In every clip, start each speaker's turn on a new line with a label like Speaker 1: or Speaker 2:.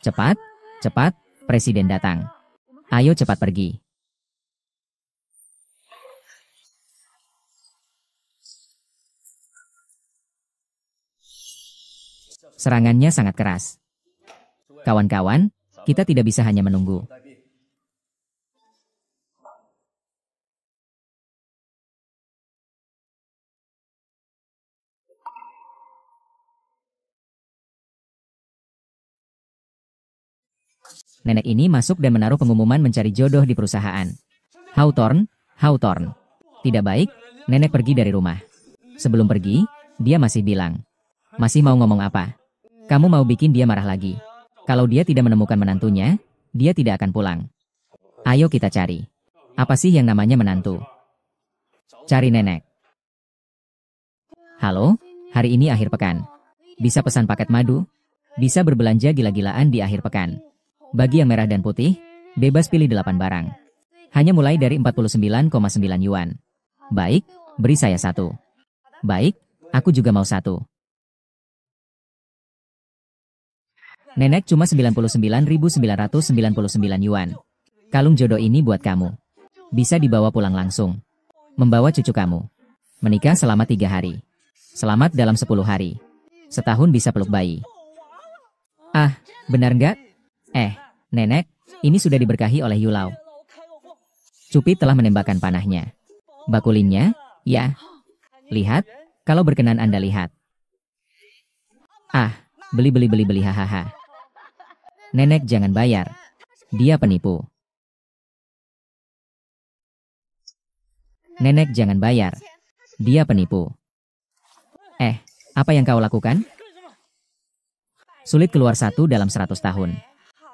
Speaker 1: Cepat, cepat, presiden datang. Ayo cepat pergi. Serangannya sangat keras. Kawan-kawan, kita tidak bisa hanya menunggu. Nenek ini masuk dan menaruh pengumuman mencari jodoh di perusahaan. Hawthorne, Hawthorne. Tidak baik, nenek pergi dari rumah. Sebelum pergi, dia masih bilang, masih mau ngomong apa? Kamu mau bikin dia marah lagi. Kalau dia tidak menemukan menantunya, dia tidak akan pulang. Ayo kita cari. Apa sih yang namanya menantu? Cari nenek. Halo, hari ini akhir pekan. Bisa pesan paket madu? Bisa berbelanja gila-gilaan di akhir pekan. Bagi yang merah dan putih, bebas pilih 8 barang. Hanya mulai dari 49,9 yuan. Baik, beri saya 1. Baik, aku juga mau 1. Nenek cuma 99.999 yuan. Kalung jodoh ini buat kamu. Bisa dibawa pulang langsung. Membawa cucu kamu. Menikah selama 3 hari. Selamat dalam 10 hari. Setahun bisa peluk bayi. Ah, benar nggak? Nenek, ini sudah diberkahi oleh Yulau. Cupid telah menembakkan panahnya. Bakulinnya, ya. Lihat, kalau berkenan Anda lihat. Ah, beli hahaha. Nenek jangan bayar. Dia penipu. Nenek jangan bayar. Dia penipu. Apa yang kau lakukan? Sulit keluar 1 dalam 100 tahun.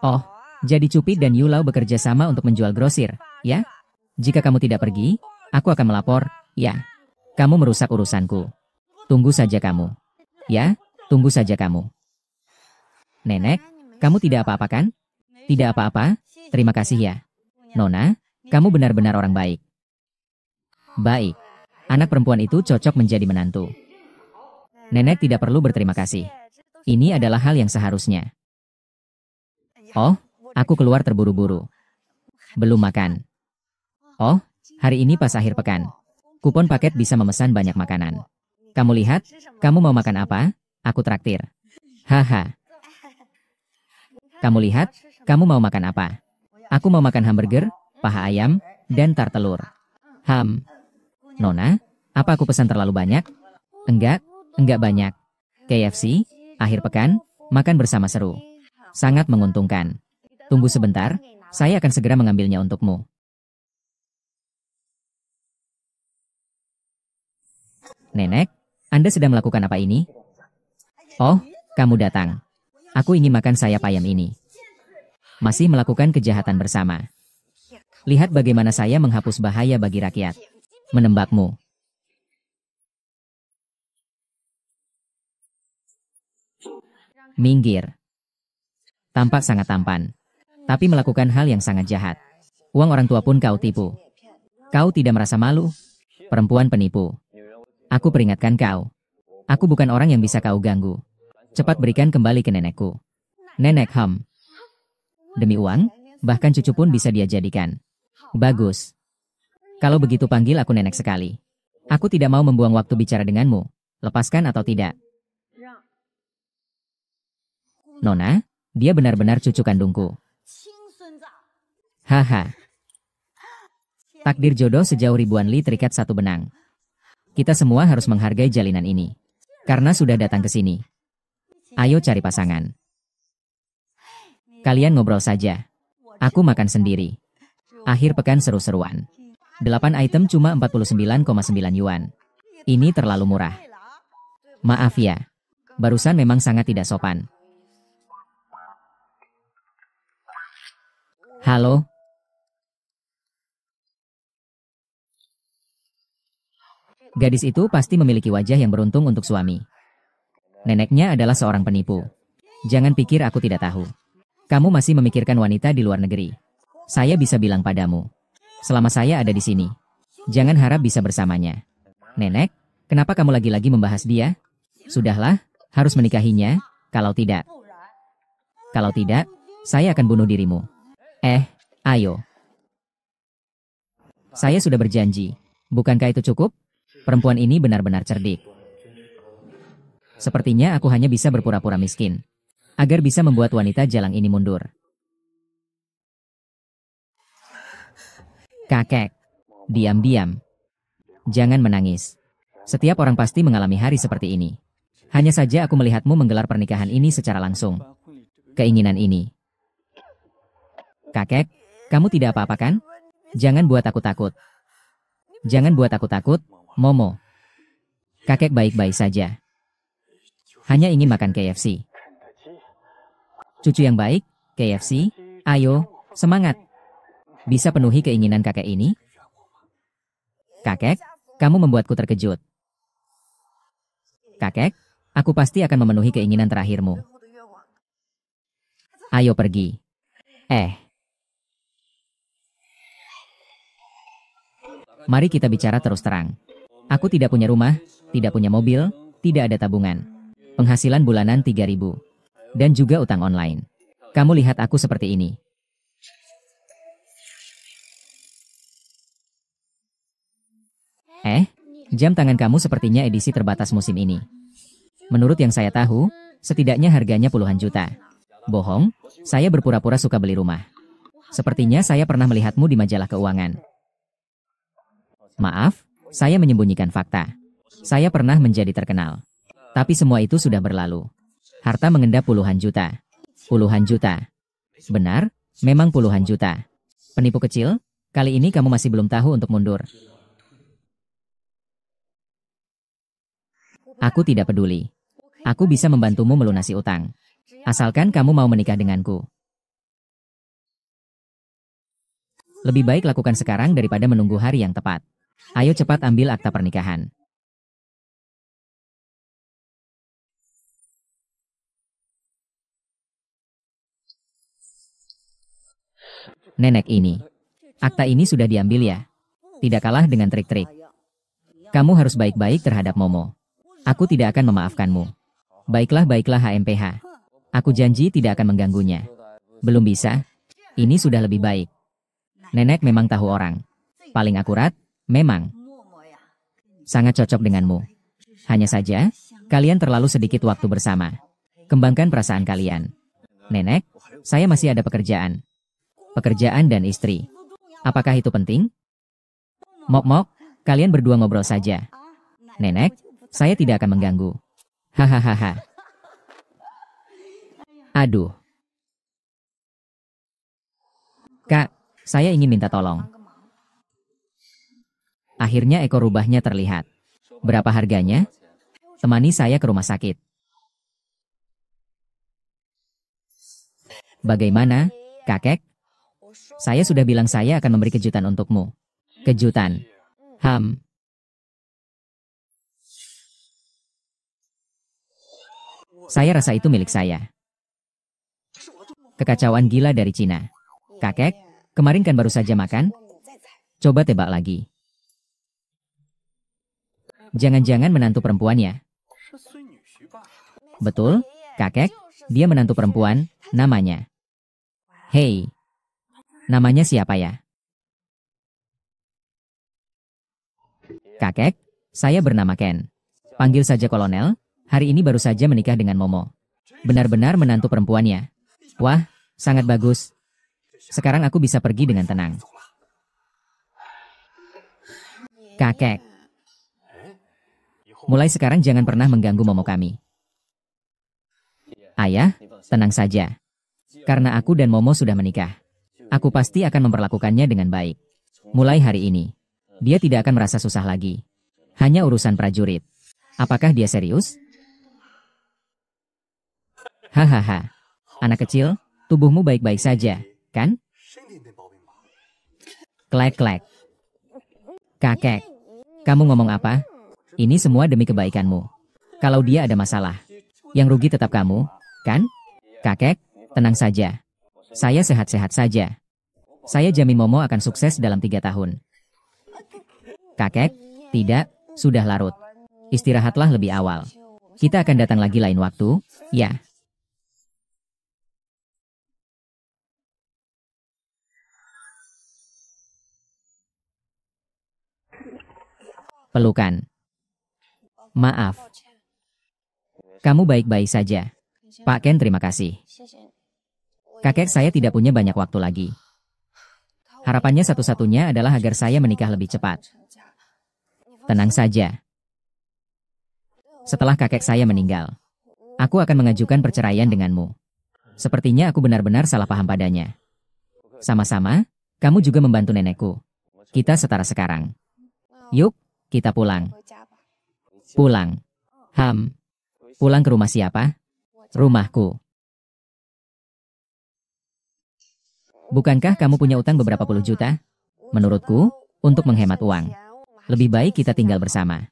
Speaker 1: Oh, jadi Cupid dan Yulau bekerja sama untuk menjual grosir, ya? Jika kamu tidak pergi, aku akan melapor, ya. Kamu merusak urusanku. Tunggu saja kamu. Ya, tunggu saja kamu. Nenek, kamu tidak apa-apa kan? Tidak apa-apa, terima kasih ya. Nona, kamu benar-benar orang baik. Baik. Anak perempuan itu cocok menjadi menantu. Nenek tidak perlu berterima kasih. Ini adalah hal yang seharusnya. Oh, aku keluar terburu-buru. Belum makan. Oh, hari ini pas akhir pekan. Kupon paket bisa memesan banyak makanan. Kamu lihat, kamu mau makan apa? Aku traktir. Haha. Kamu lihat, kamu mau makan apa? Aku mau makan hamburger, paha ayam, dan tar telur. Nona, apa aku pesan terlalu banyak? Enggak banyak. KFC, akhir pekan, makan bersama seru. Sangat menguntungkan. Tunggu sebentar, saya akan segera mengambilnya untukmu. Nenek, Anda sedang melakukan apa ini? Oh, kamu datang. Aku ingin makan sayap ayam ini. Masih melakukan kejahatan bersama. Lihat bagaimana saya menghapus bahaya bagi rakyat. Menembakmu. Minggir. Tampak sangat tampan. Tapi melakukan hal yang sangat jahat. Uang orang tua pun kau tipu. Kau tidak merasa malu? Perempuan penipu. Aku peringatkan kau. Aku bukan orang yang bisa kau ganggu. Cepat berikan kembali ke nenekku. Nenek Demi uang, bahkan cucu pun bisa dia jadikan. Bagus. Kalau begitu panggil aku nenek sekali. Aku tidak mau membuang waktu bicara denganmu. Lepaskan atau tidak? Nona, dia benar-benar cucu kandungku. Haha. Takdir jodoh sejauh ribuan li terikat satu benang. Kita semua harus menghargai jalinan ini. Karena sudah datang ke sini. Ayo cari pasangan. Kalian ngobrol saja. Aku makan sendiri. Akhir pekan seru-seruan. 8 item cuma 49,9 yuan. Ini terlalu murah. Maaf ya. Barusan memang sangat tidak sopan. Halo? Gadis itu pasti memiliki wajah yang beruntung untuk suami. Neneknya adalah seorang penipu. Jangan pikir aku tidak tahu. Kamu masih memikirkan wanita di luar negeri. Saya bisa bilang padamu. Selama saya ada di sini, jangan harap bisa bersamanya. Nenek, kenapa kamu lagi-lagi membahas dia? Sudahlah, harus menikahinya, kalau tidak, Saya akan bunuh dirimu. Ayo. Saya sudah berjanji. Bukankah itu cukup? Perempuan ini benar-benar cerdik. Sepertinya aku hanya bisa berpura-pura miskin. Agar bisa membuat wanita jalang ini mundur. Kakek. Diam-diam. Jangan menangis. Setiap orang pasti mengalami hari seperti ini. Hanya saja aku melihatmu menggelar pernikahan ini secara langsung. Keinginan ini. Kakek, kamu tidak apa-apa kan? Jangan buat aku takut. Jangan buat aku takut, Momo. Kakek baik-baik saja. Hanya ingin makan KFC. Cucu yang baik, KFC, ayo, semangat. Bisa penuhi keinginan kakek ini? Kakek, kamu membuatku terkejut. Kakek, aku pasti akan memenuhi keinginan terakhirmu. Ayo pergi. Mari kita bicara terus terang. Aku tidak punya rumah, tidak punya mobil, tidak ada tabungan. Penghasilan bulanan 3.000. Dan juga utang online. Kamu lihat aku seperti ini. Jam tangan kamu sepertinya edisi terbatas musim ini. Menurut yang saya tahu, setidaknya harganya puluhan juta. Bohong, saya berpura-pura suka beli rumah. Sepertinya saya pernah melihatmu di majalah keuangan. Maaf, saya menyembunyikan fakta. Saya pernah menjadi terkenal. Tapi semua itu sudah berlalu. Harta mengendap puluhan juta. Puluhan juta. Benar, memang puluhan juta. Penipu kecil, kali ini kamu masih belum tahu untuk mundur. Aku tidak peduli. Aku bisa membantumu melunasi utang. Asalkan kamu mau menikah denganku. Lebih baik lakukan sekarang daripada menunggu hari yang tepat. Ayo cepat ambil akta pernikahan. Nenek ini. Akta ini sudah diambil ya? Tidak kalah dengan trik-trik. Kamu harus baik-baik terhadap Momo. Aku tidak akan memaafkanmu. Baiklah HMPH. Aku janji tidak akan mengganggunya. Belum bisa? Ini sudah lebih baik. Nenek memang tahu orang. Paling akurat, memang. Sangat cocok denganmu. Hanya saja, kalian terlalu sedikit waktu bersama. Kembangkan perasaan kalian. Nenek, saya masih ada pekerjaan. Pekerjaan dan istri. Apakah itu penting? Mok-mok, kalian berdua ngobrol saja. Nenek, saya tidak akan mengganggu. Hahaha. Aduh. Kak, saya ingin minta tolong. Akhirnya ekor rubahnya terlihat. Berapa harganya? Temani saya ke rumah sakit. Bagaimana, kakek? Saya sudah bilang saya akan memberi kejutan untukmu. Kejutan. Saya rasa itu milik saya. Kekacauan gila dari Cina. Kakek, kemarin kan baru saja makan? Coba tebak lagi. Jangan-jangan menantu perempuan ya? Betul, kakek, dia menantu perempuan, namanya. Hei, namanya siapa ya? Kakek, saya bernama Ken. Panggil saja Kolonel, hari ini baru saja menikah dengan Momo. Benar-benar menantu perempuan ya? Wah, sangat bagus. Sekarang aku bisa pergi dengan tenang. Kakek. Mulai sekarang jangan pernah mengganggu Momo kami. Ayah, tenang saja. Karena aku dan Momo sudah menikah. Aku pasti akan memperlakukannya dengan baik. Mulai hari ini, dia tidak akan merasa susah lagi. Hanya urusan prajurit. Apakah dia serius? Hahaha. Anak kecil, tubuhmu baik-baik saja, kan? Klek-klek. Kakek, kamu ngomong apa? Ini semua demi kebaikanmu. Kalau dia ada masalah, yang rugi tetap kamu, kan? Kakek, tenang saja. Saya sehat-sehat saja. Saya jamin Momo akan sukses dalam 3 tahun. Kakek, tidak, sudah larut. Istirahatlah lebih awal. Kita akan datang lagi lain waktu, ya. Pelukan. Maaf. Kamu baik-baik saja. Pak Ken, terima kasih. Kakek saya tidak punya banyak waktu lagi. Harapannya satu-satunya adalah agar saya menikah lebih cepat. Tenang saja. Setelah kakek saya meninggal, aku akan mengajukan perceraian denganmu. Sepertinya aku benar-benar salah paham padanya. Sama-sama, kamu juga membantu nenekku. Kita setara sekarang. Yuk, kita pulang. Pulang. Pulang ke rumah siapa? Rumahku. Bukankah kamu punya utang beberapa puluh juta? Menurutku, untuk menghemat uang, lebih baik kita tinggal bersama.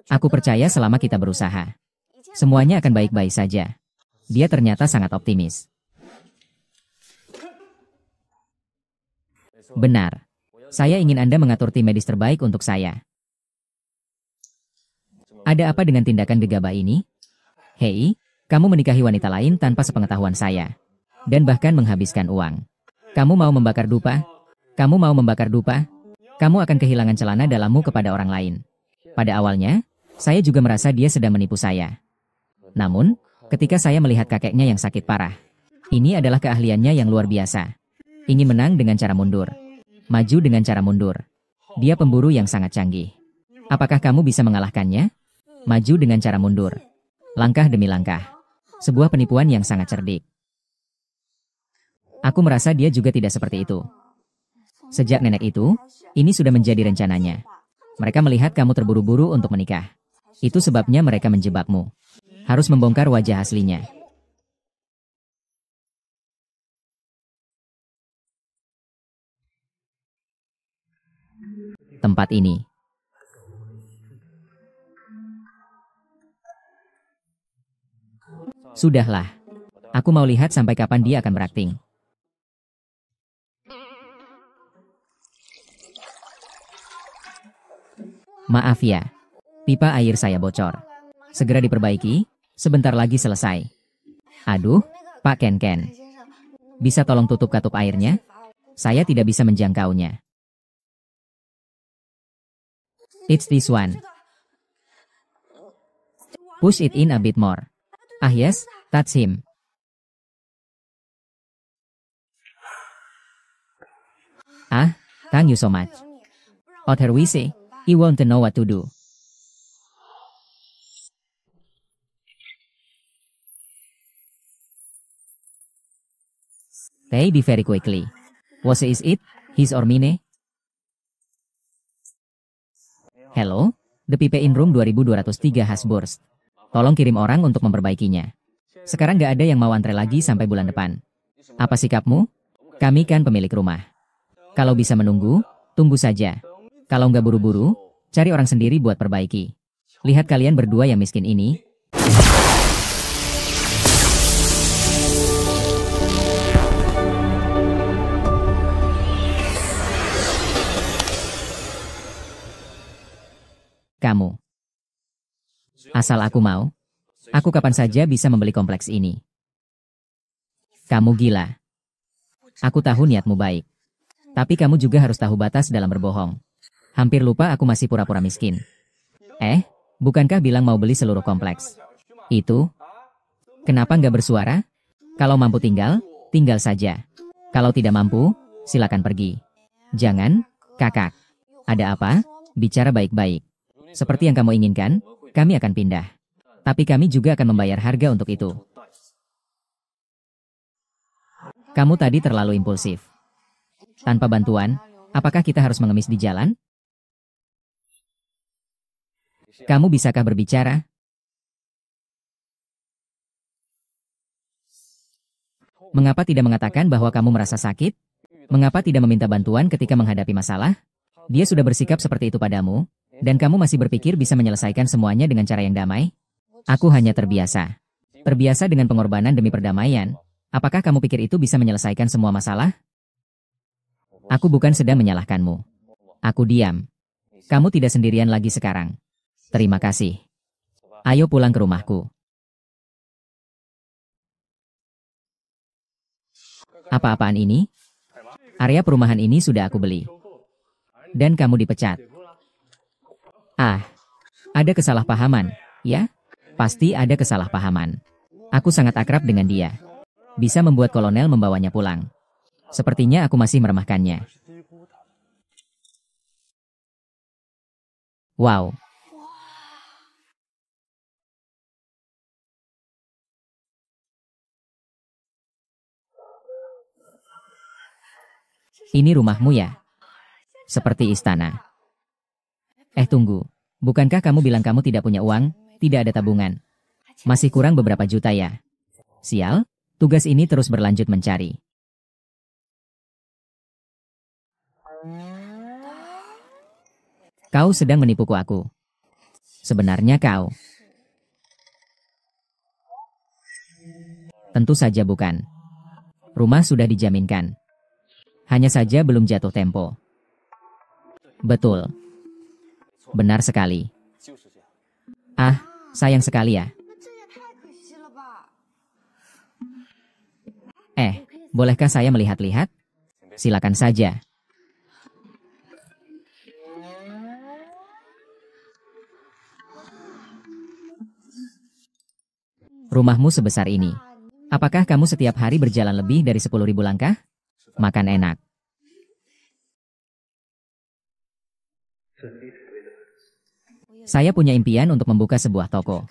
Speaker 1: Aku percaya selama kita berusaha, semuanya akan baik-baik saja. Dia ternyata sangat optimis. Benar. Saya ingin Anda mengatur tim medis terbaik untuk saya. Ada apa dengan tindakan gegabah ini? Hei, kamu menikahi wanita lain tanpa sepengetahuan saya. Dan bahkan menghabiskan uang. Kamu mau membakar dupa? Kamu mau membakar dupa? Kamu akan kehilangan celana dalammu kepada orang lain. Pada awalnya, saya juga merasa dia sedang menipu saya. Namun, ketika saya melihat kakeknya yang sakit parah, ini adalah keahliannya yang luar biasa. Ingin menang dengan cara mundur. Maju dengan cara mundur. Dia pemburu yang sangat canggih. Apakah kamu bisa mengalahkannya? Maju dengan cara mundur. Langkah demi langkah. Sebuah penipuan yang sangat cerdik. Aku merasa dia juga tidak seperti itu. Sejak nenek itu, ini sudah menjadi rencananya. Mereka melihat kamu terburu-buru untuk menikah. Itu sebabnya mereka menjebakmu. Harus membongkar wajah aslinya. Tempat ini. Sudahlah. Aku mau lihat sampai kapan dia akan berakting. Maaf ya. Pipa air saya bocor. Segera diperbaiki, sebentar lagi selesai. Aduh, Pak Ken. Bisa tolong tutup katup airnya? Saya tidak bisa menjangkaunya. It's this one. Push it in a bit more. Ah yes, that's him. Ah, thank you so much. Other we say, he won't know what to do. They be very quickly. What is it? His or mine? Hello, the pipe in room 2203 has burst. Tolong kirim orang untuk memperbaikinya. Sekarang gak ada yang mau antre lagi sampai bulan depan. Apa sikapmu? Kami kan pemilik rumah. Kalau bisa menunggu, tunggu saja. Kalau nggak buru-buru, cari orang sendiri buat perbaiki. Lihat kalian berdua yang miskin ini. Kamu. Asal aku mau, aku kapan saja bisa membeli kompleks ini. Kamu gila. Aku tahu niatmu baik. Tapi kamu juga harus tahu batas dalam berbohong. Hampir lupa aku masih pura-pura miskin. Bukankah bilang mau beli seluruh kompleks? Itu? Kenapa nggak bersuara? Kalau mampu tinggal, tinggal saja. Kalau tidak mampu, silakan pergi. Jangan, kakak. Ada apa? Bicara baik-baik. Seperti yang kamu inginkan, kami akan pindah. Tapi kami juga akan membayar harga untuk itu. Kamu tadi terlalu impulsif. Tanpa bantuan, apakah kita harus mengemis di jalan? Kamu bisakah berbicara? Mengapa tidak mengatakan bahwa kamu merasa sakit? Mengapa tidak meminta bantuan ketika menghadapi masalah? Dia sudah bersikap seperti itu padamu, dan kamu masih berpikir bisa menyelesaikan semuanya dengan cara yang damai? Aku hanya terbiasa. Terbiasa dengan pengorbanan demi perdamaian. Apakah kamu pikir itu bisa menyelesaikan semua masalah? Aku bukan sedang menyalahkanmu. Aku diam. Kamu tidak sendirian lagi sekarang. Terima kasih. Ayo pulang ke rumahku. Apa-apaan ini? Area perumahan ini sudah aku beli. Dan kamu dipecat. Ah, ada kesalahpahaman, ya? Pasti ada kesalahpahaman. Aku sangat akrab dengan dia. Bisa membuat kolonel membawanya pulang. Sepertinya aku masih meremehkannya. Wow, ini rumahmu ya? Seperti istana. Tunggu. Bukankah kamu bilang kamu tidak punya uang, tidak ada tabungan? Masih kurang beberapa juta ya? Sial, tugas ini terus berlanjut mencari. Kau sedang menipuku aku. Sebenarnya kau. Tentu saja bukan. Rumah sudah dijaminkan. Hanya saja belum jatuh tempo. Betul. Benar sekali. Ah, sayang sekali ya. Bolehkah saya melihat-lihat? Silakan saja. Rumahmu sebesar ini. Apakah kamu setiap hari berjalan lebih dari 10.000 langkah? Makan enak. Saya punya impian untuk membuka sebuah toko.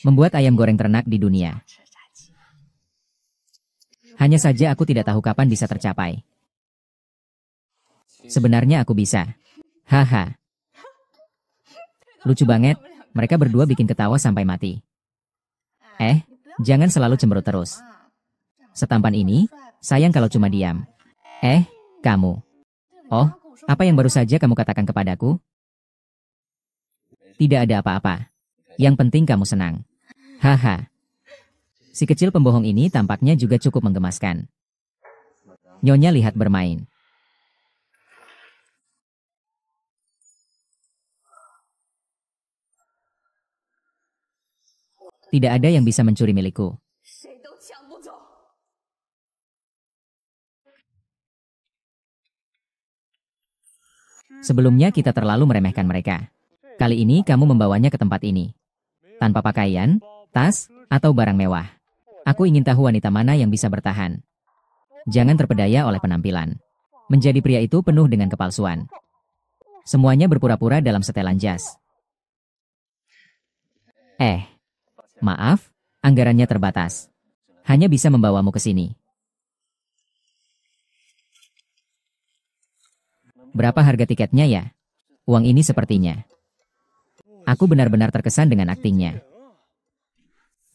Speaker 1: Membuat ayam goreng ternak di dunia. Hanya saja aku tidak tahu kapan bisa tercapai. Sebenarnya aku bisa. Haha. Lucu banget, mereka berdua bikin ketawa sampai mati. Jangan selalu cemberut terus. Setampan ini, sayang kalau cuma diam. Kamu. Oh, apa yang baru saja kamu katakan kepadaku? Tidak ada apa-apa. Yang penting kamu senang. Haha. Si kecil pembohong ini tampaknya juga cukup menggemaskan. Nyonya lihat bermain. Tidak ada yang bisa mencuri milikku. Sebelumnya kita terlalu meremehkan mereka. Kali ini kamu membawanya ke tempat ini. Tanpa pakaian, tas, atau barang mewah. Aku ingin tahu wanita mana yang bisa bertahan. Jangan terpedaya oleh penampilan. Menjadi pria itu penuh dengan kepalsuan. Semuanya berpura-pura dalam setelan jas. Maaf, anggarannya terbatas. Hanya bisa membawamu ke sini. Berapa harga tiketnya ya? Uang ini sepertinya. Aku benar-benar terkesan dengan aktingnya.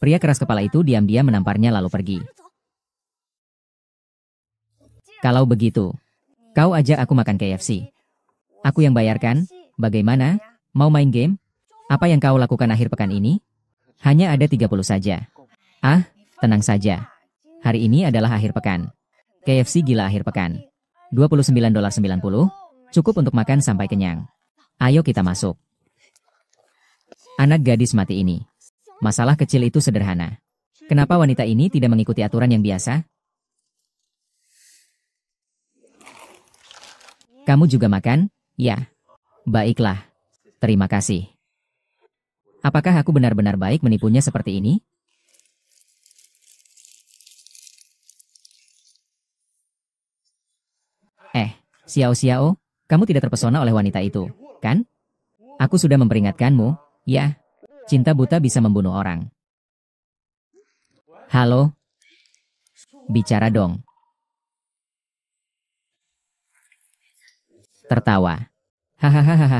Speaker 1: Pria keras kepala itu diam-diam menamparnya lalu pergi. Kalau begitu, kau ajak aku makan KFC. Aku yang bayarkan, bagaimana? Mau main game? Apa yang kau lakukan akhir pekan ini? Hanya ada 30 saja. Tenang saja. Hari ini adalah akhir pekan. KFC gila akhir pekan. $29.90, cukup untuk makan sampai kenyang. Ayo kita masuk. Anak gadis mati ini. Masalah kecil itu sederhana. Kenapa wanita ini tidak mengikuti aturan yang biasa? Kamu juga makan? Ya. Baiklah. Terima kasih. Apakah aku benar-benar baik menipunya seperti ini? Xiao Xiao, kamu tidak terpesona oleh wanita itu, kan? Aku sudah memperingatkanmu, ya. Cinta buta bisa membunuh orang. Halo? Bicara dong. Tertawa. Hahaha.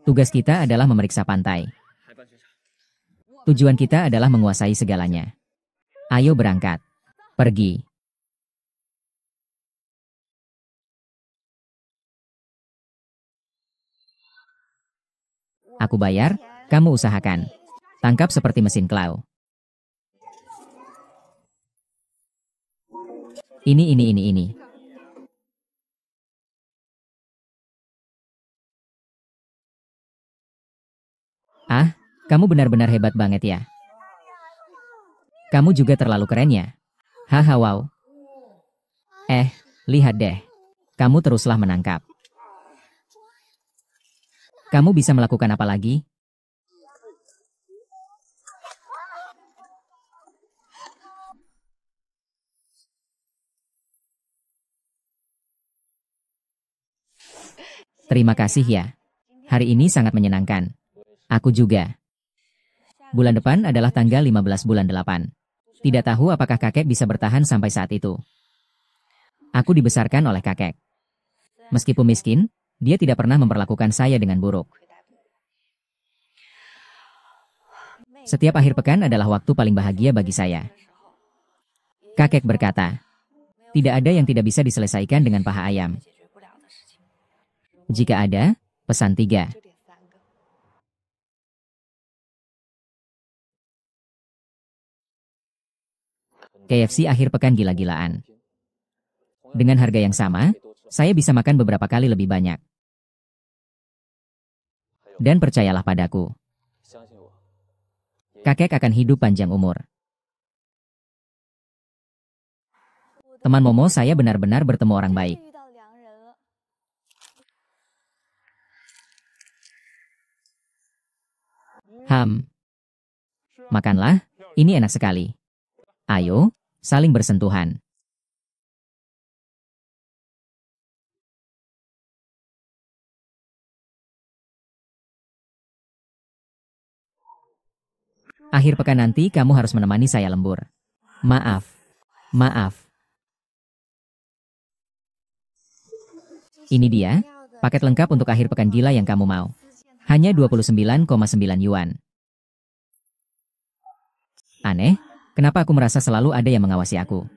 Speaker 1: Tugas kita adalah memeriksa pantai. Tujuan kita adalah menguasai segalanya. Ayo berangkat. Pergi. Aku bayar, kamu usahakan. Tangkap seperti mesin claw. Ini. Kamu benar-benar hebat banget ya. Kamu juga terlalu keren ya. Haha wow. Lihat deh. Kamu teruslah menangkap. Kamu bisa melakukan apa lagi? Terima kasih ya. Hari ini sangat menyenangkan. Aku juga. Bulan depan adalah tanggal 15 bulan 8. Tidak tahu apakah kakek bisa bertahan sampai saat itu. Aku dibesarkan oleh kakek. Meskipun miskin, dia tidak pernah memperlakukan saya dengan buruk. Setiap akhir pekan adalah waktu paling bahagia bagi saya. Kakek berkata, tidak ada yang tidak bisa diselesaikan dengan paha ayam. Jika ada, pesan 3. KFC akhir pekan gila-gilaan. Dengan harga yang sama, saya bisa makan beberapa kali lebih banyak. Dan percayalah padaku, kakek akan hidup panjang umur. Teman Momo, saya benar-benar bertemu orang baik. Makanlah, ini enak sekali. Ayo, saling bersentuhan. Akhir pekan nanti kamu harus menemani saya lembur. Maaf. Ini dia, paket lengkap untuk akhir pekan gila yang kamu mau. Hanya 29,9 yuan. Aneh, kenapa aku merasa selalu ada yang mengawasi aku?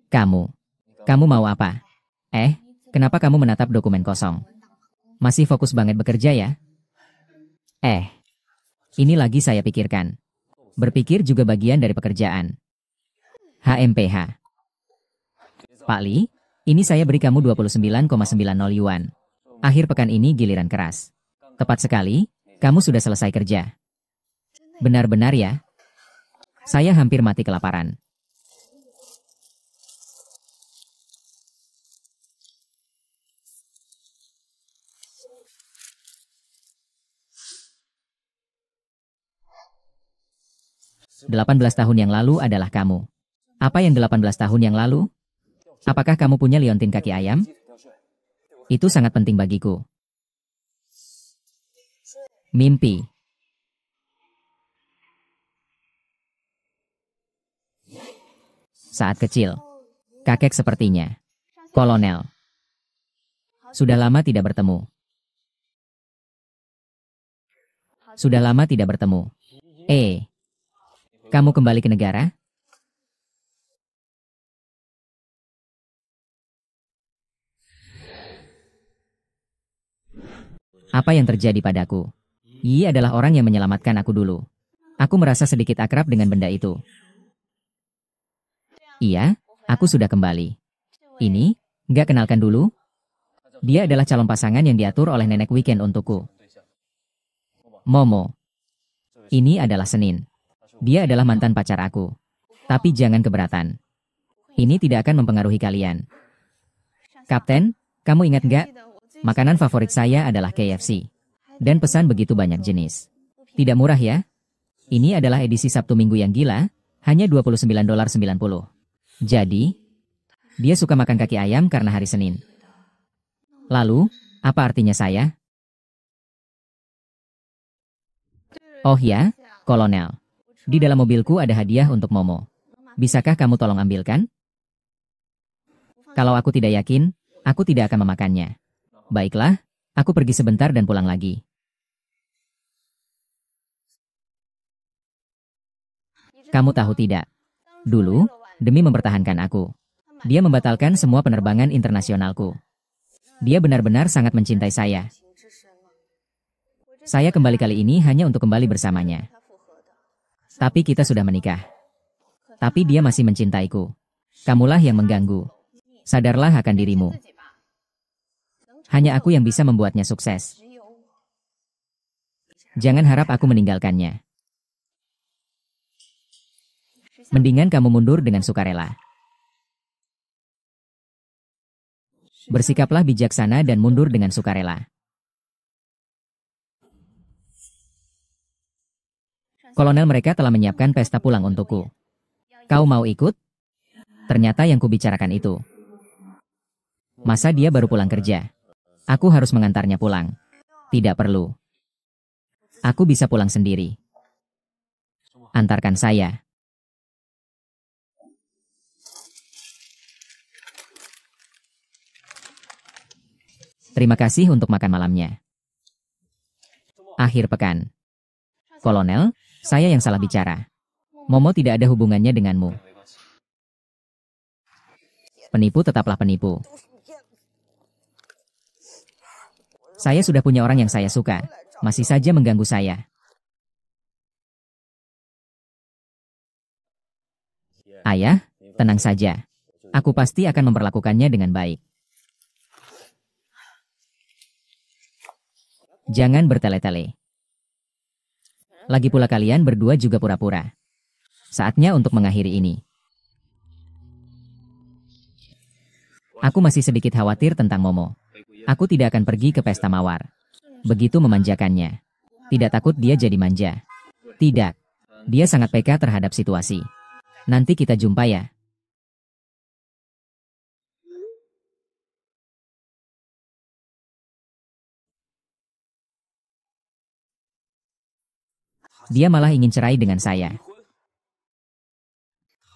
Speaker 1: Kamu mau apa? Kenapa kamu menatap dokumen kosong? Masih fokus banget bekerja ya? Ini lagi saya pikirkan. Berpikir juga bagian dari pekerjaan. HMPH. Pak Li, ini saya beri kamu 29,90 yuan. Akhir pekan ini giliran keras. Tepat sekali, kamu sudah selesai kerja. Benar-benar ya? Saya hampir mati kelaparan. "18 tahun yang lalu adalah kamu. Apa yang 18 tahun yang lalu? Apakah kamu punya liontin kaki ayam? Itu sangat penting bagiku. Mimpi. Saat kecil. Kakek sepertinya. Kolonel. Sudah lama tidak bertemu. Kamu kembali ke negara? Apa yang terjadi padaku? Yi adalah orang yang menyelamatkan aku dulu. Aku merasa sedikit akrab dengan benda itu. Iya, aku sudah kembali. Ini, nggak kenalkan dulu? Dia adalah calon pasangan yang diatur oleh nenek weekend untukku. Momo. Ini adalah Senin. Dia adalah mantan pacar aku. Tapi jangan keberatan. Ini tidak akan mempengaruhi kalian. Kapten, kamu ingat nggak? Makanan favorit saya adalah KFC. Dan pesan begitu banyak jenis. Tidak murah ya? Ini adalah edisi Sabtu Minggu yang gila, hanya $29.90. Jadi, dia suka makan kaki ayam karena hari Senin. Lalu, apa artinya saya? Oh ya, Kolonel. Di dalam mobilku ada hadiah untuk Momo. Bisakah kamu tolong ambilkan? Kalau aku tidak yakin, aku tidak akan memakannya. Baiklah, aku pergi sebentar dan pulang lagi. Kamu tahu tidak? Dulu, demi mempertahankan aku, dia membatalkan semua penerbangan internasionalku. Dia benar-benar sangat mencintai saya. Saya kembali kali ini hanya untuk kembali bersamanya. Tapi kita sudah menikah. Tapi dia masih mencintaiku. Kamulah yang mengganggu. Sadarlah akan dirimu. Hanya aku yang bisa membuatnya sukses. Jangan harap aku meninggalkannya. Mendingan kamu mundur dengan sukarela. Bersikaplah bijaksana dan mundur dengan sukarela. Kolonel, mereka telah menyiapkan pesta pulang untukku. Kau mau ikut? Ternyata yang kubicarakan itu. Masa dia baru pulang kerja? Aku harus mengantarnya pulang. Tidak perlu. Aku bisa pulang sendiri. Antarkan saya. Terima kasih untuk makan malamnya. Akhir pekan. Kolonel, saya yang salah bicara. Momo tidak ada hubungannya denganmu. Penipu tetaplah penipu. Saya sudah punya orang yang saya suka, masih saja mengganggu saya. Ayah, tenang saja. Aku pasti akan memperlakukannya dengan baik. Jangan bertele-tele. Lagi pula kalian berdua juga pura-pura. Saatnya untuk mengakhiri ini. Aku masih sedikit khawatir tentang Momo. Aku tidak akan pergi ke pesta mawar. Begitu memanjakannya. Tidak takut dia jadi manja. Tidak. Dia sangat peka terhadap situasi. Nanti kita jumpa ya. Dia malah ingin cerai dengan saya.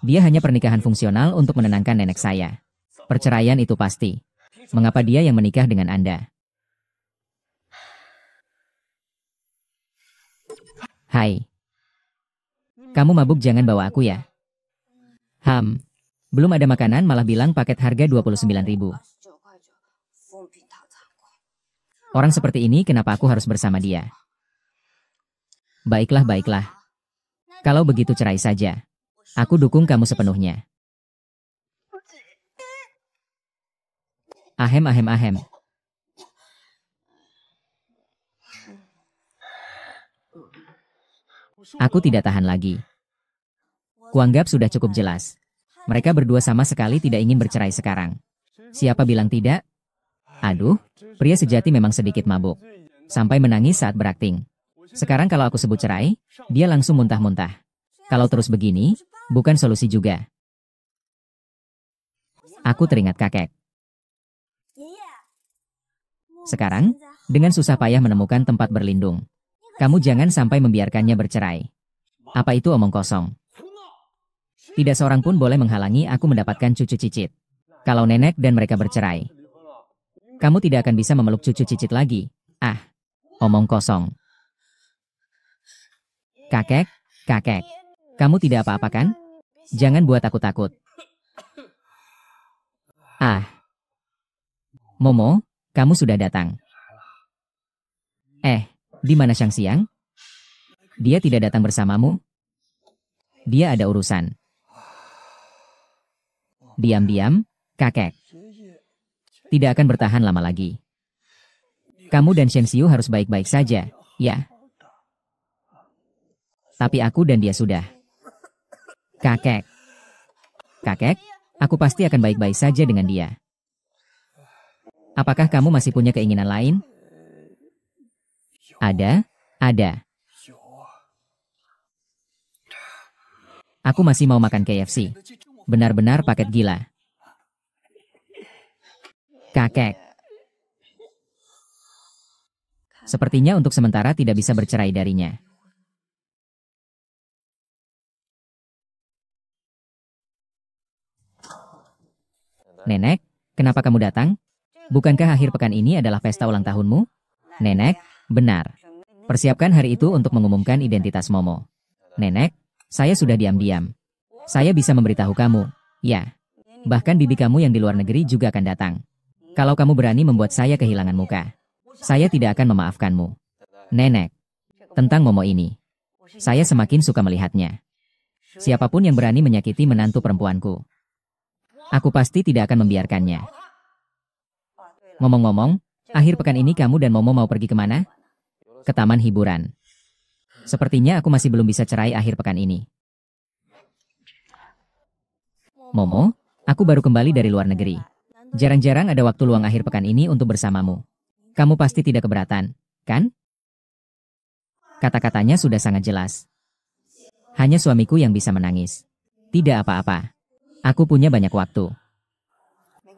Speaker 1: Dia hanya pernikahan fungsional untuk menenangkan nenek saya. Perceraian itu pasti. Mengapa dia yang menikah dengan Anda? Hai. Kamu mabuk, jangan bawa aku ya. Belum ada makanan malah bilang paket harga 29.000. Orang seperti ini kenapa aku harus bersama dia? Baiklah, baiklah. Kalau begitu cerai saja. Aku dukung kamu sepenuhnya. Ahem, ahem, ahem. Aku tidak tahan lagi. Kuanggap sudah cukup jelas. Mereka berdua sama sekali tidak ingin bercerai sekarang. Siapa bilang tidak? Aduh, pria sejati memang sedikit mabuk. Sampai menangis saat berakting. Sekarang kalau aku sebut cerai, dia langsung muntah-muntah. Kalau terus begini, bukan solusi juga. Aku teringat kakek. Sekarang, dengan susah payah menemukan tempat berlindung. Kamu jangan sampai membiarkannya bercerai. Apa itu omong kosong? Tidak seorang pun boleh menghalangi aku mendapatkan cucu cicit. Kalau nenek dan mereka bercerai, kamu tidak akan bisa memeluk cucu cicit lagi. Ah, omong kosong. Kakek, kakek. Kamu tidak apa-apa kan? Jangan buat aku takut. Ah. Momo, kamu sudah datang. Di mana Xiangxiang? Dia tidak datang bersamamu? Dia ada urusan. Diam-diam, kakek. Tidak akan bertahan lama lagi. Kamu dan Shenxiu harus baik-baik saja, ya. Tapi aku dan dia sudah. Kakek. Kakek, aku pasti akan baik-baik saja dengan dia. Apakah kamu masih punya keinginan lain? Ada. Aku masih mau makan KFC. Benar-benar paket gila. Kakek. Sepertinya untuk sementara tidak bisa bercerai darinya. Nenek, kenapa kamu datang? Bukankah akhir pekan ini adalah pesta ulang tahunmu? Nenek, benar. Persiapkan hari itu untuk mengumumkan identitas Momo. Nenek, saya sudah diam-diam. Saya bisa memberitahu kamu. Ya. Bahkan bibi kamu yang di luar negeri juga akan datang. Kalau kamu berani membuat saya kehilangan muka, saya tidak akan memaafkanmu. Nenek, tentang Momo ini, saya semakin suka melihatnya. Siapapun yang berani menyakiti menantu perempuanku, aku pasti tidak akan membiarkannya. Ngomong-ngomong, akhir pekan ini kamu dan Momo mau pergi kemana? Ke taman hiburan. Sepertinya aku masih belum bisa cerai akhir pekan ini. Momo, aku baru kembali dari luar negeri. Jarang-jarang ada waktu luang akhir pekan ini untuk bersamamu. Kamu pasti tidak keberatan, kan? Kata-katanya sudah sangat jelas. Hanya suamiku yang bisa menangis. Tidak apa-apa. Aku punya banyak waktu.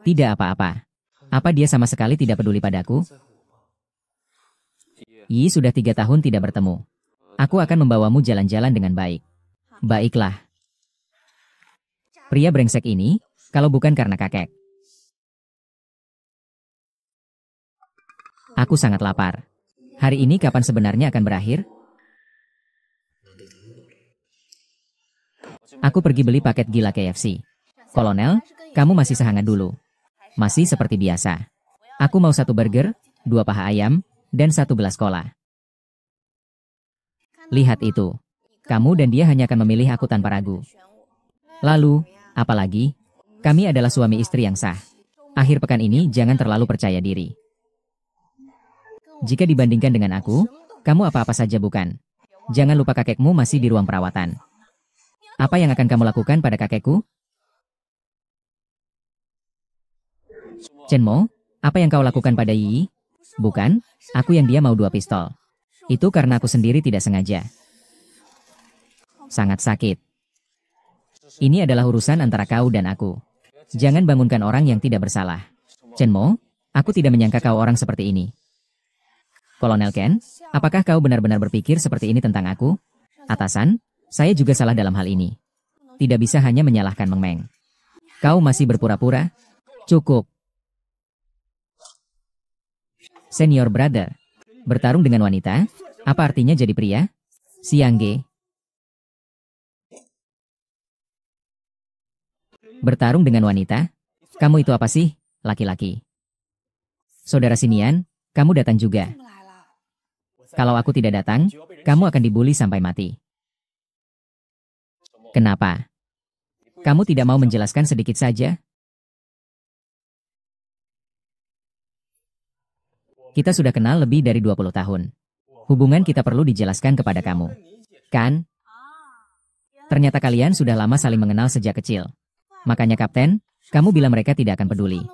Speaker 1: Tidak apa-apa. Apa dia sama sekali tidak peduli padaku? Yi sudah 3 tahun tidak bertemu. Aku akan membawamu jalan-jalan dengan baik. Baiklah. Pria brengsek ini, kalau bukan karena kakek. Aku sangat lapar. Hari ini kapan sebenarnya akan berakhir? Aku pergi beli paket gila KFC. Kolonel, kamu masih sehangat dulu. Masih seperti biasa. Aku mau 1 burger, 2 paha ayam, dan 1 gelas cola. Lihat itu. Kamu dan dia hanya akan memilih aku tanpa ragu. Lalu, apalagi, kami adalah suami istri yang sah. Akhir pekan ini jangan terlalu percaya diri. Jika dibandingkan dengan aku, kamu apa-apa saja bukan. Jangan lupa kakekmu masih di ruang perawatan. Apa yang akan kamu lakukan pada kakekku? Chenmo, apa yang kau lakukan pada Yi? Bukan, aku yang dia mau 2 pistol. Itu karena aku sendiri tidak sengaja. Sangat sakit. Ini adalah urusan antara kau dan aku. Jangan bangunkan orang yang tidak bersalah. Chenmo, aku tidak menyangka kau orang seperti ini. Kolonel Ken, apakah kau benar-benar berpikir seperti ini tentang aku? Atasan, saya juga salah dalam hal ini. Tidak bisa hanya menyalahkan Meng Meng. Kau masih berpura-pura? Cukup. Senior brother. Bertarung dengan wanita? Apa artinya jadi pria? Siangge. Bertarung dengan wanita? Kamu itu apa sih, laki-laki? Saudara Sinian, kamu datang juga. Kalau aku tidak datang, kamu akan dibully sampai mati. Kenapa? Kamu tidak mau menjelaskan sedikit saja? Kita sudah kenal lebih dari 20 tahun. Hubungan kita perlu dijelaskan kepada kamu. Kan? Ternyata kalian sudah lama saling mengenal sejak kecil. Makanya Kapten, kamu bilang mereka tidak akan peduli.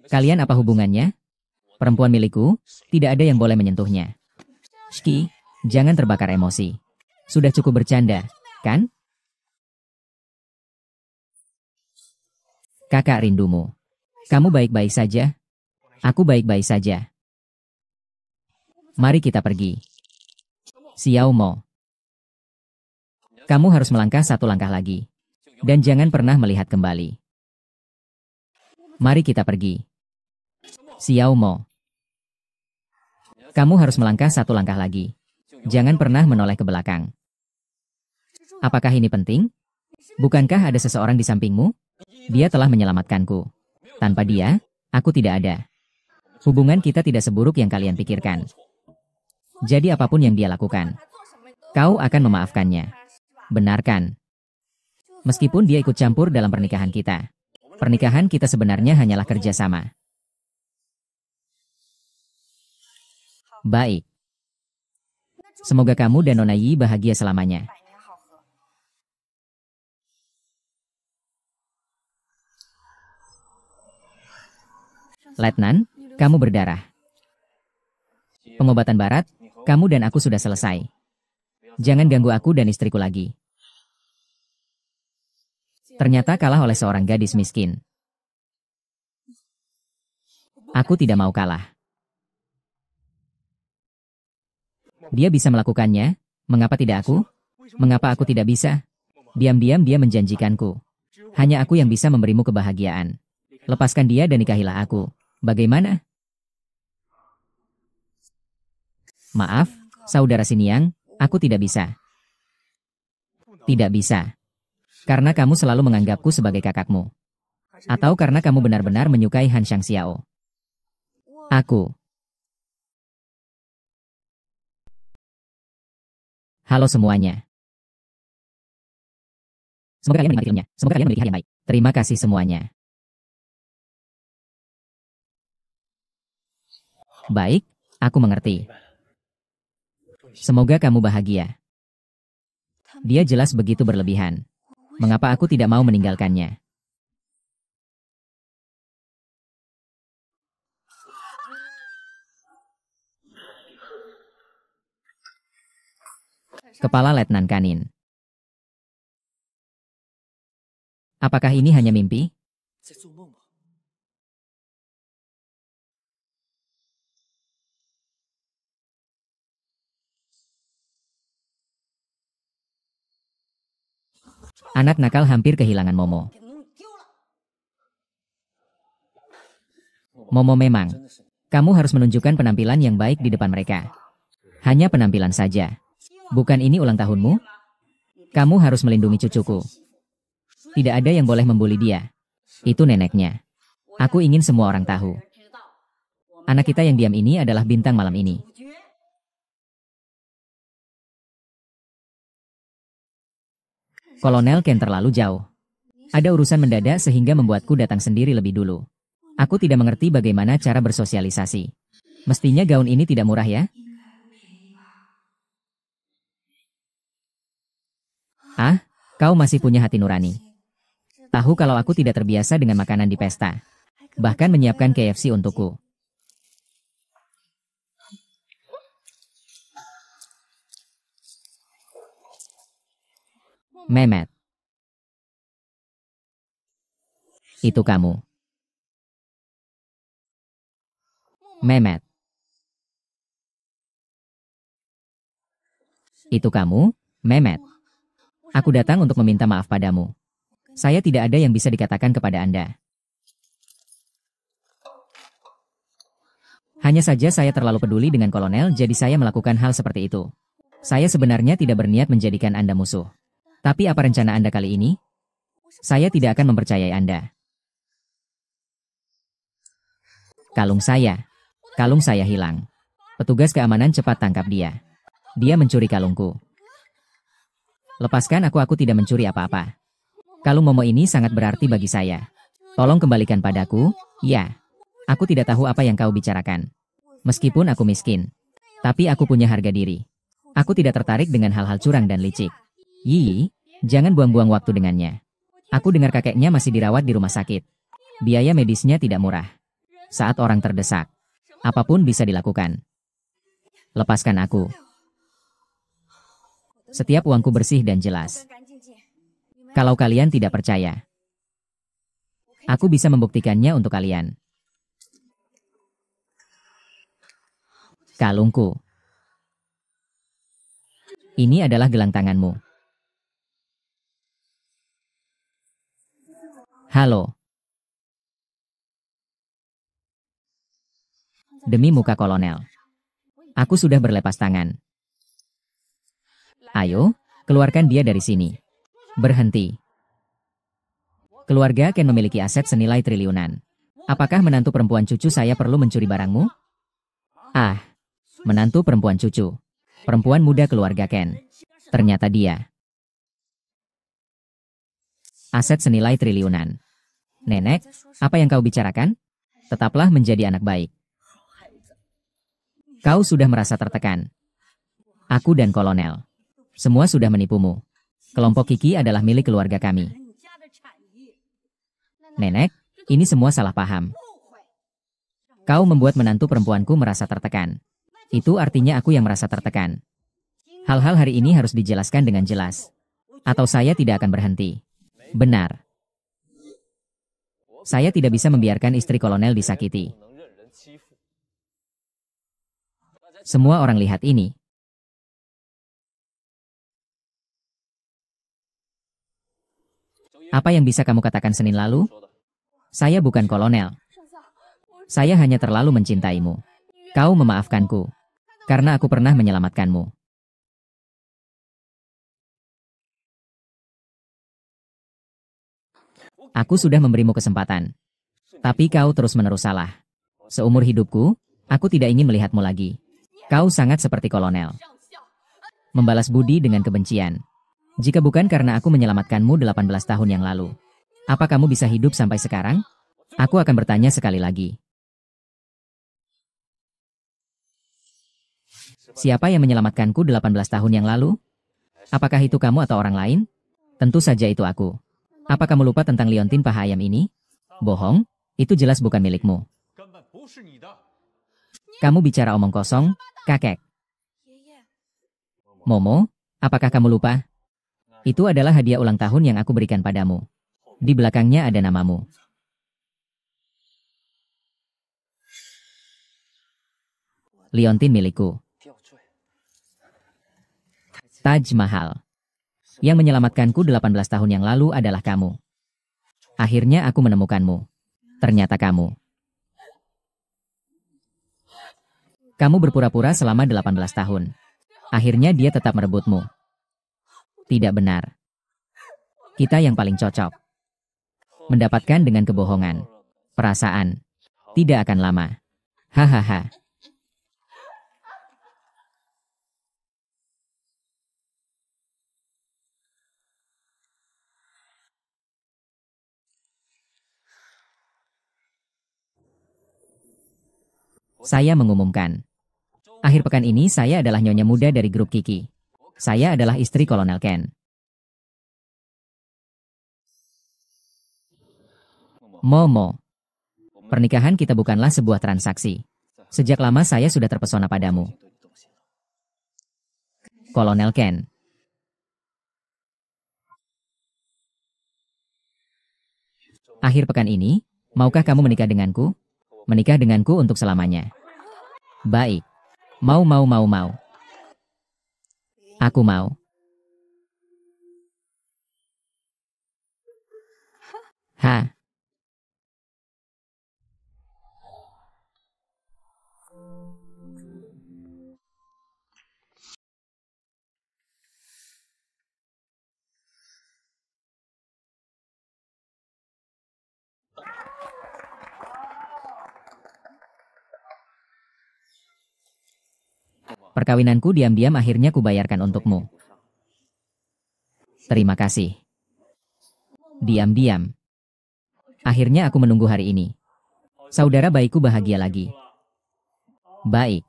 Speaker 1: Kalian apa hubungannya? Perempuan milikku, tidak ada yang boleh menyentuhnya. Shki, jangan terbakar emosi. Sudah cukup bercanda, kan? Kakak rindumu. Kamu baik-baik saja? Aku baik-baik saja. Mari kita pergi. Xiao Mo. Kamu harus melangkah 1 langkah lagi. Dan jangan pernah melihat kembali. Mari kita pergi. Xiao Mo. Kamu harus melangkah 1 langkah lagi. Jangan pernah menoleh ke belakang. Apakah ini penting? Bukankah ada seseorang di sampingmu? Dia telah menyelamatkanku. Tanpa dia, aku tidak ada. Hubungan kita tidak seburuk yang kalian pikirkan. Jadi apapun yang dia lakukan, kau akan memaafkannya. Benarkan? Meskipun dia ikut campur dalam pernikahan kita. Pernikahan kita sebenarnya hanyalah kerjasama. Baik. Semoga kamu dan Nona Yi bahagia selamanya. Letnan, kamu berdarah. Pengobatan barat, kamu dan aku sudah selesai. Jangan ganggu aku dan istriku lagi. Ternyata kalah oleh seorang gadis miskin. Aku tidak mau kalah. Dia bisa melakukannya, mengapa tidak aku? Mengapa aku tidak bisa? Diam-diam dia menjanjikanku. Hanya aku yang bisa memberimu kebahagiaan. Lepaskan dia dan nikahilah aku. Bagaimana? Maaf, saudara Siniang, aku tidak bisa. Tidak bisa. Karena kamu selalu menganggapku sebagai kakakmu. Atau karena kamu benar-benar menyukai Han Shangxiao. Aku. Halo semuanya. Semoga kalian menikmati filmnya. Semoga kalian memiliki hari yang baik. Terima kasih semuanya. Baik, aku mengerti. Semoga kamu bahagia. Dia jelas begitu berlebihan. Mengapa aku tidak mau meninggalkannya? Kepala Letnan Kanin. Apakah ini hanya mimpi? Anak nakal hampir kehilangan Momo. Momo memang. Kamu harus menunjukkan penampilan yang baik di depan mereka. Hanya penampilan saja. Bukan ini ulang tahunmu? Kamu harus melindungi cucuku. Tidak ada yang boleh membuli dia. Itu neneknya. Aku ingin semua orang tahu. Anak kita yang diam ini adalah bintang malam ini. Kolonel Ken terlalu jauh. Ada urusan mendadak sehingga membuatku datang sendiri lebih dulu. Aku tidak mengerti bagaimana cara bersosialisasi. Mestinya gaun ini tidak murah ya? Ah, kau masih punya hati nurani. Tahu kalau aku tidak terbiasa dengan makanan di pesta. Bahkan menyiapkan KFC untukku. Mehmet. Itu kamu. Mehmet. Itu kamu, Mehmet. Aku datang untuk meminta maaf padamu. Saya tidak ada yang bisa dikatakan kepada Anda. Hanya saja saya terlalu peduli dengan kolonel, jadi saya melakukan hal seperti itu. Saya sebenarnya tidak berniat menjadikan Anda musuh. Tapi apa rencana Anda kali ini? Saya tidak akan mempercayai Anda. Kalung saya hilang. Petugas keamanan cepat tangkap dia. Dia mencuri kalungku. Lepaskan aku tidak mencuri apa-apa. Kalung Momo ini sangat berarti bagi saya. Tolong kembalikan padaku. Ya, aku tidak tahu apa yang kau bicarakan. Meskipun aku miskin, tapi aku punya harga diri. Aku tidak tertarik dengan hal-hal curang dan licik. Yi, jangan buang-buang waktu dengannya. Aku dengar kakeknya masih dirawat di rumah sakit. Biaya medisnya tidak murah. Saat orang terdesak, apapun bisa dilakukan. Lepaskan aku. Setiap uangku bersih dan jelas. Kalau kalian tidak percaya, aku bisa membuktikannya untuk kalian. Kalungku. Ini adalah gelang tanganmu. Halo. Demi muka kolonel. Aku sudah berlepas tangan. Ayo, keluarkan dia dari sini. Berhenti. Keluarga Ken memiliki aset senilai triliunan. Apakah menantu perempuan cucu saya perlu mencuri barangmu? Ah, menantu perempuan cucu. Perempuan muda keluarga Ken. Ternyata dia. Aset senilai triliunan. Nenek, apa yang kau bicarakan? Tetaplah menjadi anak baik. Kau sudah merasa tertekan. Aku dan kolonel. Semua sudah menipumu. Kelompok Kiki adalah milik keluarga kami. Nenek, ini semua salah paham. Kau membuat menantu perempuanku merasa tertekan. Itu artinya aku yang merasa tertekan. Hal-hal hari ini harus dijelaskan dengan jelas. Atau saya tidak akan berhenti. Benar. Saya tidak bisa membiarkan istri kolonel disakiti. Semua orang lihat ini. Apa yang bisa kamu katakan Senin lalu? Saya bukan kolonel. Saya hanya terlalu mencintaimu. Kau memaafkanku. Karena aku pernah menyelamatkanmu. Aku sudah memberimu kesempatan. Tapi kau terus-menerus salah. Seumur hidupku, aku tidak ingin melihatmu lagi. Kau sangat seperti kolonel. Membalas budi dengan kebencian. Jika bukan karena aku menyelamatkanmu 18 tahun yang lalu, apa kamu bisa hidup sampai sekarang? Aku akan bertanya sekali lagi. Siapa yang menyelamatkanku 18 tahun yang lalu? Apakah itu kamu atau orang lain? Tentu saja itu aku. Apa kamu lupa tentang liontin paha ayam ini? Bohong, itu jelas bukan milikmu. Kamu bicara omong kosong, kakek. Momo, apakah kamu lupa? Itu adalah hadiah ulang tahun yang aku berikan padamu. Di belakangnya ada namamu. Liontin milikku. Taj Mahal. Yang menyelamatkanku 18 tahun yang lalu adalah kamu. Akhirnya aku menemukanmu. Ternyata kamu. Kamu berpura-pura selama 18 tahun. Akhirnya dia tetap merebutmu. Tidak benar. Kita yang paling cocok. Mendapatkan dengan kebohongan. Perasaan. Tidak akan lama. Hahaha. Saya mengumumkan. Akhir pekan ini saya adalah nyonya muda dari grup Kiki. Saya adalah istri Kolonel Ken. Momo. Pernikahan kita bukanlah sebuah transaksi. Sejak lama saya sudah terpesona padamu. Kolonel Ken. Akhir pekan ini, maukah kamu menikah denganku? Menikah denganku untuk selamanya. Baik. Mau. Aku mau. Ha. Perkawinanku diam-diam akhirnya kubayarkan untukmu. Terima kasih. Diam-diam. Akhirnya aku menunggu hari ini. Saudara baikku bahagia lagi. Baik.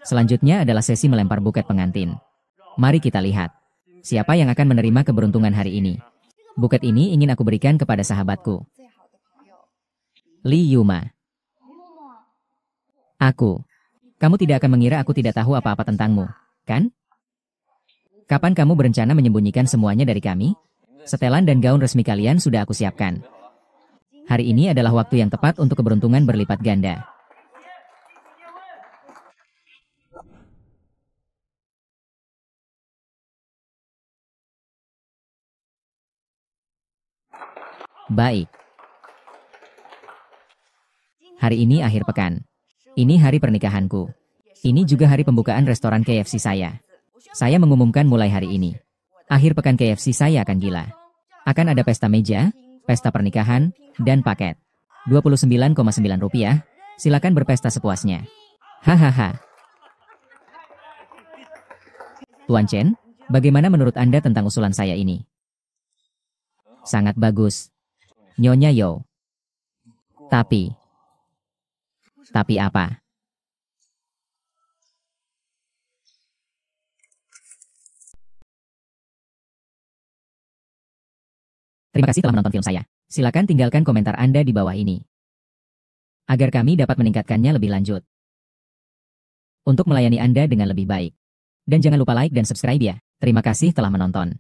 Speaker 1: Selanjutnya adalah sesi melempar buket pengantin. Mari kita lihat. Siapa yang akan menerima keberuntungan hari ini? Buket ini ingin aku berikan kepada sahabatku. Li Yuma. Aku. Kamu tidak akan mengira aku tidak tahu apa-apa tentangmu, kan? Kapan kamu berencana menyembunyikan semuanya dari kami? Setelan dan gaun resmi kalian sudah aku siapkan. Hari ini adalah waktu yang tepat untuk keberuntungan berlipat ganda. Baik. Hari ini akhir pekan. Ini hari pernikahanku. Ini juga hari pembukaan restoran KFC saya. Saya mengumumkan mulai hari ini. Akhir pekan KFC saya akan gila. Akan ada pesta meja, pesta pernikahan, dan paket. Rp29,9. Silakan berpesta sepuasnya. Hahaha. Tuan Chen, bagaimana menurut Anda tentang usulan saya ini? Sangat bagus. Nyonya Yo. Tapi apa? Terima kasih telah menonton film saya. Silakan tinggalkan komentar Anda di bawah ini. Agar kami dapat meningkatkannya lebih lanjut. Untuk melayani Anda dengan lebih baik. Dan jangan lupa like dan subscribe ya. Terima kasih telah menonton.